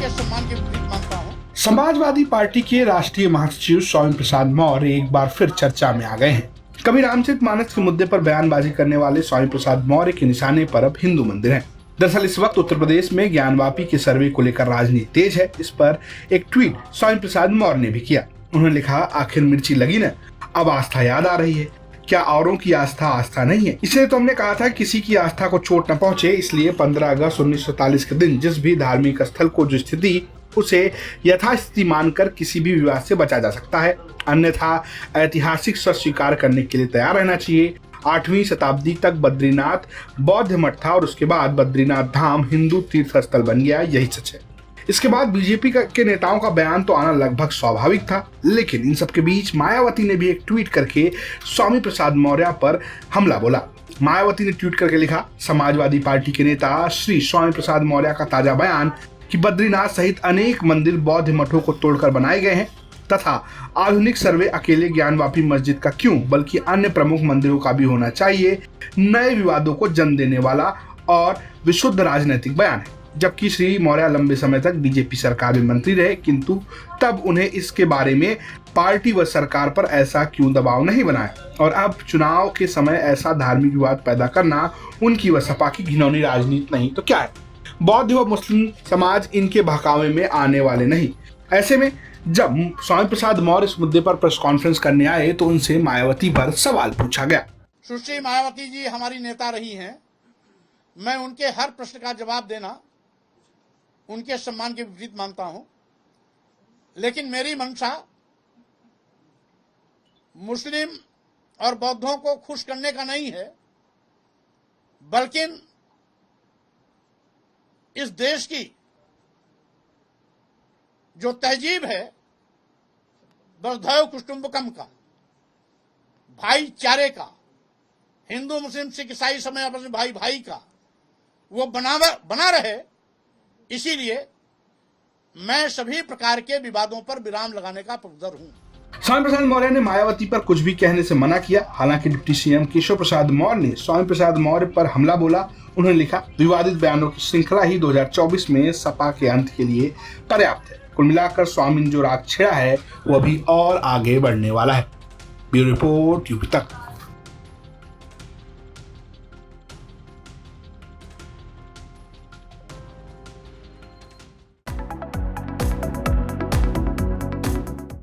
उनके सम्मान के विपरीत मानता हूँ। समाजवादी पार्टी के राष्ट्रीय महासचिव स्वामी प्रसाद मौर्य एक बार फिर चर्चा में आ गए हैं। कभी रामचरितमानस के मुद्दे पर बयानबाजी करने वाले स्वामी प्रसाद मौर्य के निशाने पर अब हिंदू मंदिर हैं। दरअसल इस वक्त उत्तर प्रदेश में ज्ञानवापी के सर्वे को लेकर राजनीति तेज है। इस पर एक ट्वीट स्वामी प्रसाद मौर्य ने भी किया। उन्होंने लिखा, आखिर मिर्ची लगी न, अब आस्था याद आ रही है। क्या औरों की आस्था आस्था नहीं है? इसलिए तो हमने कहा था किसी की आस्था को चोट न पहुंचे। इसलिए 15 अगस्त 1947 के दिन जिस भी धार्मिक स्थल को जो स्थिति उसे यथास्थिति मानकर किसी भी विवाद से बचा जा सकता है, अन्यथा ऐतिहासिक सच स्वीकार करने के लिए तैयार रहना चाहिए। 8वीं शताब्दी तक बद्रीनाथ बौद्ध मठ था और उसके बाद बद्रीनाथ धाम हिंदू तीर्थ स्थल बन गया, यही सच है। इसके बाद बीजेपी के नेताओं का बयान तो आना लगभग स्वाभाविक था, लेकिन इन सब के बीच मायावती ने भी एक ट्वीट करके स्वामी प्रसाद मौर्य पर हमला बोला। मायावती ने ट्वीट करके लिखा, समाजवादी पार्टी के नेता श्री स्वामी प्रसाद मौर्य का ताजा बयान कि बद्रीनाथ सहित अनेक मंदिर बौद्ध मठों को तोड़कर बनाए गए हैं तथा आधुनिक सर्वे अकेले ज्ञानवापी मस्जिद का क्यों बल्कि अन्य प्रमुख मंदिरों का भी होना चाहिए, नए विवादों को जन्म देने वाला और विशुद्ध राजनीतिक बयान है। जबकि श्री मौर्य लंबे समय तक बीजेपी सरकार में मंत्री रहे, किंतु तब उन्हें इसके बारे में पार्टी व सरकार पर ऐसा क्यों दबाव नहीं बनाया, और अब चुनाव के समय ऐसा धार्मिक विवाद पैदा करना उनकी व सपा की घिनौनी राजनीति नहीं तो क्या है। बौद्ध व मुस्लिम समाज इनके बहकावे में आने वाले नहीं। ऐसे में जब स्वामी प्रसाद मौर्य इस मुद्दे पर प्रेस कॉन्फ्रेंस करने आए तो उनसे मायावती पर सवाल पूछा गया। सुश्री मायावती जी हमारी नेता रही हैं। मैं उनके हर प्रश्न का जवाब देना उनके सम्मान के विपरीत मानता हूं, लेकिन मेरी मंशा मुस्लिम और बौद्धों को खुश करने का नहीं है, बल्कि इस देश की जो तहजीब है वसुधैव कुटुंबकम का, भाईचारे का, हिंदू मुस्लिम सिख ईसाई समय आपस में भाई भाई का, वो बना रहे। इसीलिए मैं सभी प्रकार के विवादों पर विराम लगाने का पुरजर हूं। स्वामी प्रसाद मौर्य ने मायावती पर कुछ भी कहने से मना किया। हालांकि डिप्टी सीएम केशव प्रसाद मौर्य ने स्वामी प्रसाद मौर्य पर हमला बोला। उन्होंने लिखा, विवादित बयानों की श्रृंखला ही 2024 में सपा के अंत के लिए पर्याप्त है। कुल मिलाकर स्वामी ने जो राग छेड़ा है वो अभी और आगे बढ़ने वाला है। ब्यूरो रिपोर्ट यूपी तक।